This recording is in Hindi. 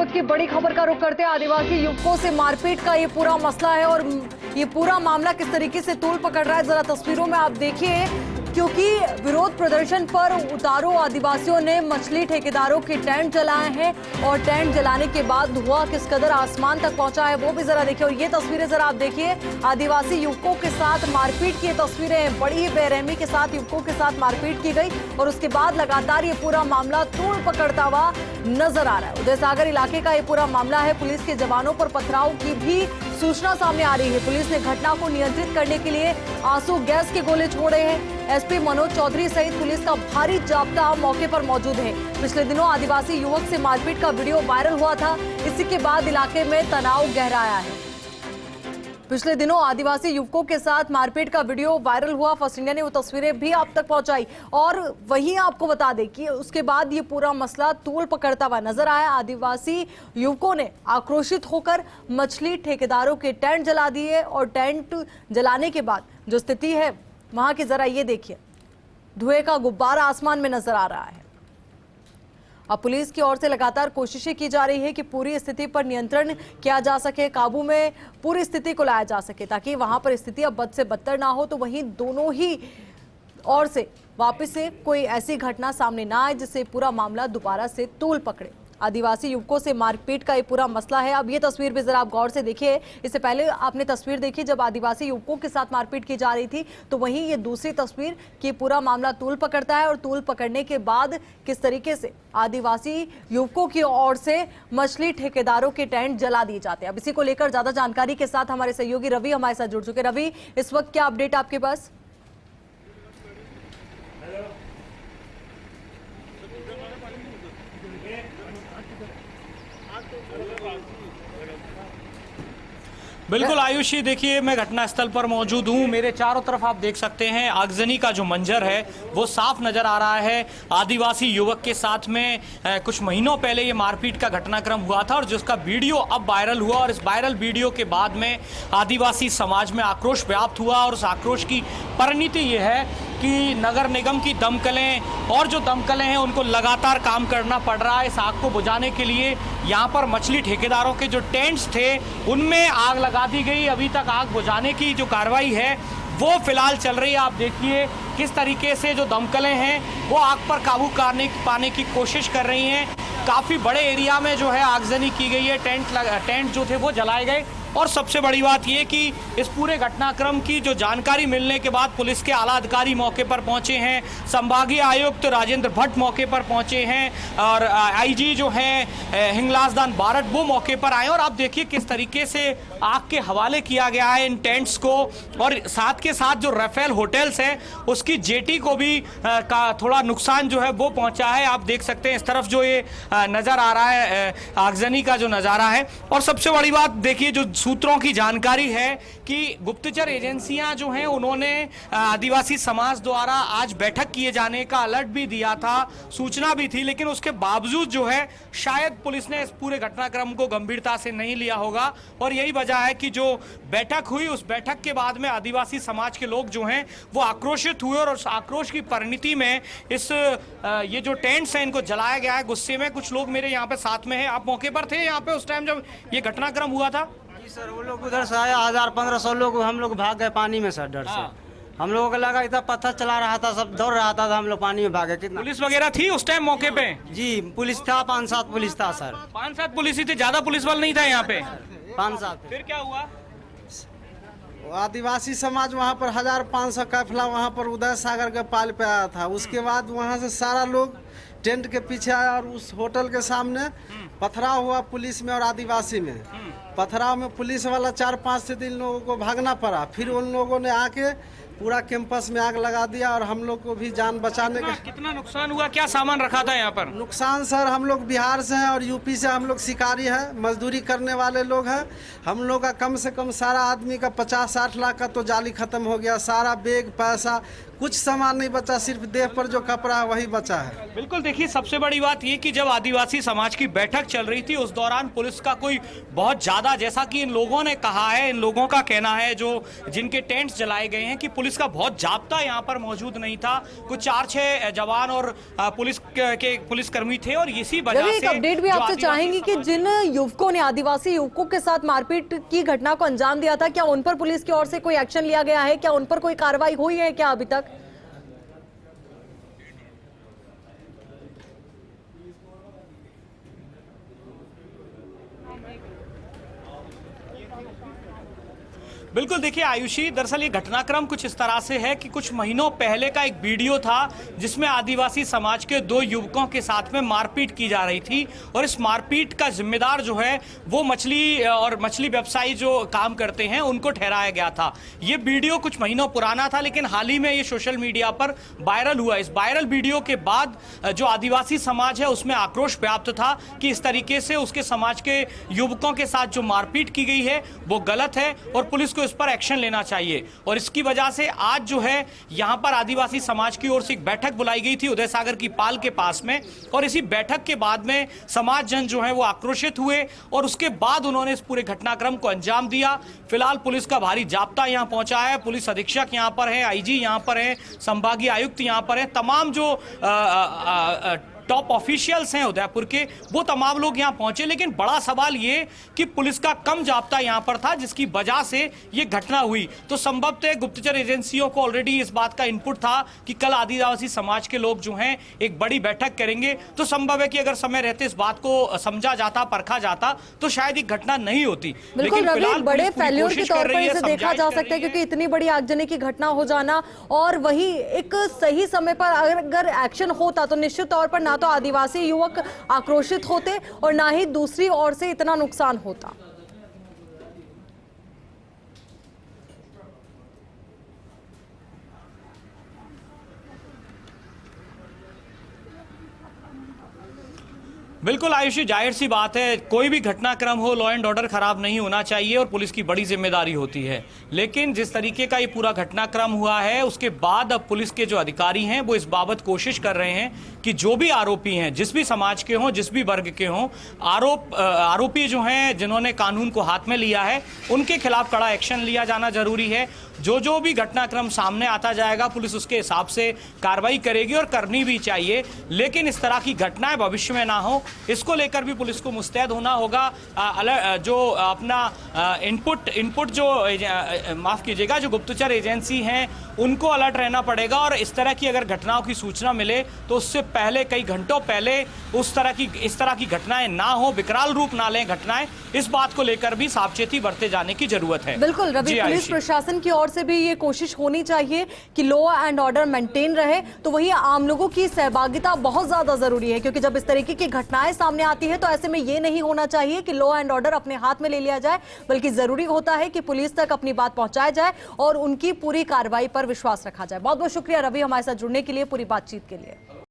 की बड़ी खबर का रुख करते हैं। आदिवासी युवकों से मारपीट का ये पूरा मसला है और ये पूरा मामला किस तरीके से तूल पकड़ रहा है जरा तस्वीरों में आप देखिए। क्योंकि विरोध प्रदर्शन पर उतारू आदिवासियों ने मछली ठेकेदारों के टेंट जलाए हैं और टेंट जलाने के बाद धुआं किस कदर आसमान तक पहुंचा है वो भी जरा देखिए। और ये तस्वीरें जरा आप देखिए, आदिवासी युवकों के साथ मारपीट की तस्वीरें। बड़ी ही बेरहमी के साथ युवकों के साथ मारपीट की गई और उसके बाद लगातार ये पूरा मामला तूल पकड़ता हुआ नजर आ रहा है। उदय सागर इलाके का ये पूरा मामला है। पुलिस के जवानों पर पथराव की भी सूचना सामने आ रही है। पुलिस ने घटना को नियंत्रित करने के लिए आंसू गैस के गोले छोड़े हैं। एसपी मनोज चौधरी सहित पुलिस का भारी जाब्ता मौके पर मौजूद है। पिछले दिनों आदिवासी युवक से मारपीट का वीडियो वायरल हुआ था। इसी के बाद इलाके में तनाव गहराया है। पिछले दिनों आदिवासी युवकों के साथ मारपीट का वीडियो वायरल हुआ। फर्स्ट इंडिया ने वो तस्वीरें भी आप तक पहुंचाई और वहीं आपको बता दें कि उसके बाद ये पूरा मसला तूल पकड़ता हुआ नजर आया। आदिवासी युवकों ने आक्रोशित होकर मछली ठेकेदारों के टेंट जला दिए और टेंट जलाने के बाद जो स्थिति है वहां की जरा ये देखिए। धुएं का गुब्बारा आसमान में नजर आ रहा है। अब पुलिस की ओर से लगातार कोशिशें की जा रही है कि पूरी स्थिति पर नियंत्रण किया जा सके, काबू में पूरी स्थिति को लाया जा सके ताकि वहां पर स्थिति अब बद से बदतर ना हो। तो वहीं दोनों ही ओर से वापस से कोई ऐसी घटना सामने ना आए जिससे पूरा मामला दोबारा से तूल पकड़े। आदिवासी युवकों से मारपीट का ये पूरा मसला है। अब ये तस्वीर भी जरा आप गौर से देखिए। इससे पहले आपने तस्वीर देखी जब आदिवासी युवकों के साथ मारपीट की जा रही थी, तो वहीं ये दूसरी तस्वीर कि पूरा मामला तूल पकड़ता है और तूल पकड़ने के बाद किस तरीके से आदिवासी युवकों की ओर से मछली ठेकेदारों के टेंट जला दिए जाते हैं। अब इसी को लेकर ज्यादा जानकारी के साथ हमारे सहयोगी रवि हमारे साथ जुड़ चुके। रवि, इस वक्त क्या अपडेट आपके पास? बिल्कुल आयुषी, देखिए मैं घटनास्थल पर मौजूद हूँ। मेरे चारों तरफ आप देख सकते हैं आगजनी का जो मंजर है वो साफ नजर आ रहा है। आदिवासी युवक के साथ में कुछ महीनों पहले ये मारपीट का घटनाक्रम हुआ था और जिसका वीडियो अब वायरल हुआ और इस वायरल वीडियो के बाद में आदिवासी समाज में आक्रोश व्याप्त हुआ और उस आक्रोश की परिणति ये है कि नगर निगम की दमकलें और जो दमकलें हैं उनको लगातार काम करना पड़ रहा है इस आग को बुझाने के लिए। यहाँ पर मछली ठेकेदारों के जो टेंट्स थे उनमें आग लगा दी गई। अभी तक आग बुझाने की जो कार्रवाई है वो फिलहाल चल रही है। आप देखिए किस तरीके से जो दमकलें हैं वो आग पर काबू पाने की कोशिश कर रही हैं। काफ़ी बड़े एरिया में जो है आगजनी की गई है। टेंट जो थे वो जलाए गए और सबसे बड़ी बात यह कि इस पूरे घटनाक्रम की जो जानकारी मिलने के बाद पुलिस के आला अधिकारी मौके पर पहुंचे हैं। संभागीय आयुक्त राजेंद्र भट्ट मौके पर पहुंचे हैं और आईजी जो है हिंगलाज दान बारट वो मौके पर आए और आप देखिए किस तरीके से आग के हवाले किया गया है इन टेंट्स को। और साथ के साथ जो राफेल होटल्स है उसकी जेटी को भी का थोड़ा नुकसान जो है वो पहुंचा है। आप देख सकते हैं इस तरफ जो ये नज़र आ रहा है आगजनी का जो नज़ारा है। और सबसे बड़ी बात देखिए, जो सूत्रों की जानकारी है कि गुप्तचर एजेंसियां जो हैं उन्होंने आदिवासी समाज द्वारा आज बैठक किए जाने का अलर्ट भी दिया था, सूचना भी थी, लेकिन उसके बावजूद जो है शायद पुलिस ने इस पूरे घटनाक्रम को गंभीरता से नहीं लिया होगा। और यही वजह है कि जो बैठक हुई उस बैठक के बाद में आदिवासी समाज के लोग जो हैं वो आक्रोशित हुए और उस आक्रोश की परिणति में ये जो टेंट्स हैं इनको जलाया गया है। गुस्से में कुछ लोग मेरे यहाँ पे साथ में हैं। आप मौके पर थे यहाँ पे उस टाइम जब ये घटनाक्रम हुआ था? सर वो लोग उधर से आया 1000-1500 लोग, हम लोग भाग गए पानी में सर डर से। हम लोगों को लगा इतना पत्थर चला रहा था, सब दौड़ रहा था, हम लोग पानी में भागे। कितना पुलिस वगैरह थी उस टाइम मौके पे? जी पुलिस था, 5-7 पुलिस था सर। 5-7 पुलिस ही थे, ज्यादा पुलिस बल नहीं था यहाँ पे? 5-7। फिर क्या हुआ? आदिवासी समाज वहाँ पर 1500 काफिला वहाँ पर उदय सागर के पाल पे आया था। उसके बाद वहाँ से सारा लोग टेंट के पीछे आया और उस होटल के सामने पथराव हुआ पुलिस में और आदिवासी में। पथराव में पुलिस वाला 4-5 से दिन लोगों को भागना पड़ा। फिर उन लोगों ने आके पूरा कैंपस में आग लगा दिया और हम लोग को भी जान बचाने का। कितना नुकसान हुआ? क्या सामान रखा था यहाँ पर? नुकसान सर, हम लोग बिहार से हैं और यूपी से हम लोग शिकारी हैं, मजदूरी करने वाले लोग हैं। हम लोग का कम से कम सारा आदमी का 50-60 लाख का तो जाली खत्म हो गया। सारा बैग पैसा कुछ सामान नहीं बचा, सिर्फ देह पर जो कपड़ा है वही बचा है। बिल्कुल, देखिए सबसे बड़ी बात ये कि जब आदिवासी समाज की बैठक चल रही थी उस दौरान पुलिस का कोई बहुत ज्यादा, जैसा कि इन लोगों ने कहा है, इन लोगों का कहना है जो जिनके टेंट्स जलाए गए हैं, कि पुलिस का बहुत जाब्ता यहाँ पर मौजूद नहीं था। कुछ 4-6 जवान और पुलिसकर्मी थे और इसी वजह से एक अपडेट भी आपसे चाहेंगे कि जिन युवकों ने आदिवासी युवकों के साथ मारपीट की घटना को अंजाम दिया था, क्या उन पर पुलिस की ओर से कोई एक्शन लिया गया है? क्या उन पर कोई कार्रवाई हुई है क्या अभी तक? बिल्कुल, देखिए आयुषी, दरअसल ये घटनाक्रम कुछ इस तरह से है कि कुछ महीनों पहले का एक वीडियो था जिसमें आदिवासी समाज के 2 युवकों के साथ में मारपीट की जा रही थी और इस मारपीट का जिम्मेदार जो है वो मछली व्यवसायी जो काम करते हैं उनको ठहराया गया था। ये वीडियो कुछ महीनों पुराना था, लेकिन हाल ही में ये सोशल मीडिया पर वायरल हुआ। इस वायरल वीडियो के बाद जो आदिवासी समाज है उसमें आक्रोश व्याप्त था कि इस तरीके से उसके समाज के युवकों के साथ जो मारपीट की गई है वो गलत है और पुलिस इस पर एक्शन लेना चाहिए। और इसकी वजह से आज जो है यहां पर आदिवासी समाज की ओर से एक बैठक बुलाई गई थी उदय सागर की पाल के पास में, और इसी बैठक के बाद में समाज जन जो है वो आक्रोशित हुए और उसके बाद उन्होंने इस पूरे घटनाक्रम को अंजाम दिया। फिलहाल पुलिस का भारी जाब्ता यहां पहुंचा है, पुलिस अधीक्षक यहां पर है, आईजी यहां पर है, संभागीय आयुक्त यहां पर है, तमाम जो टॉप ऑफिशियल्स हैं उदयपुर के वो तमाम लोग यहां पहुंचे। लेकिन बड़ा सवाल ये कि पुलिस का कम जाब्ता यहां पर था जिसकी वजह से ये घटना हुई। तो संभवतः गुप्तचर एजेंसियों को ऑलरेडी इस बात का इनपुट था कि कल आदिवासी समाज के लोग जो हैं एक बड़ी बैठक करेंगे, तो संभव है कि अगर समय रहते इस बात को समझा जाता, परखा जाता तो शायद ये घटना नहीं होती। बिल्कुल रवि, बड़े फेल्योर के तौर पर इसे देखा जा सकता है क्योंकि इतनी बड़ी आगजनी की घटना हो जाना और वही एक सही समय पर अगर एक्शन होता तो निश्चित तौर पर ना तो आदिवासी युवक आक्रोशित होते और ना ही दूसरी ओर से इतना नुकसान होता। बिल्कुल आयुषी, जाहिर सी बात है कोई भी घटनाक्रम हो लॉ एंड ऑर्डर खराब नहीं होना चाहिए और पुलिस की बड़ी जिम्मेदारी होती है। लेकिन जिस तरीके का ये पूरा घटनाक्रम हुआ है उसके बाद अब पुलिस के जो अधिकारी हैं वो इस बाबत कोशिश कर रहे हैं कि जो भी आरोपी हैं, जिस भी समाज के हों, जिस भी वर्ग के हों, आरोपी जो हैं जिन्होंने कानून को हाथ में लिया है उनके खिलाफ कड़ा एक्शन लिया जाना जरूरी है। जो भी घटनाक्रम सामने आता जाएगा पुलिस उसके हिसाब से कार्रवाई करेगी और करनी भी चाहिए। लेकिन इस तरह की घटनाएं भविष्य में ना हो, इसको लेकर भी पुलिस को मुस्तैद होना होगा। जो अपना इनपुट जो माफ कीजिएगा जो गुप्तचर एजेंसी हैं उनको अलर्ट रहना पड़ेगा और इस तरह की अगर घटनाओं की सूचना मिले तो उससे पहले, कई घंटों पहले इस तरह की घटनाएं ना हो, विकराल रूप ना लें घटनाएं, इस बात को लेकर भी सावचेती बरते जाने की जरूरत है। बिल्कुल रवि, पुलिस प्रशासन की ओर से भी ये कोशिश होनी चाहिए कि लॉ एंड ऑर्डर मेंटेन रहे, तो वही आम लोगों की सहभागिता बहुत ज्यादा जरूरी है क्योंकि जब इस तरीके की घटनाएं सामने आती है तो ऐसे में ये नहीं होना चाहिए कि लॉ एंड ऑर्डर अपने हाथ में ले लिया जाए, बल्कि जरूरी होता है कि पुलिस तक अपनी बात पहुंचाई जाए और उनकी पूरी कार्रवाई पर विश्वास रखा जाए। बहुत बहुत शुक्रिया रवि हमारे साथ जुड़ने के लिए, पूरी बातचीत के लिए।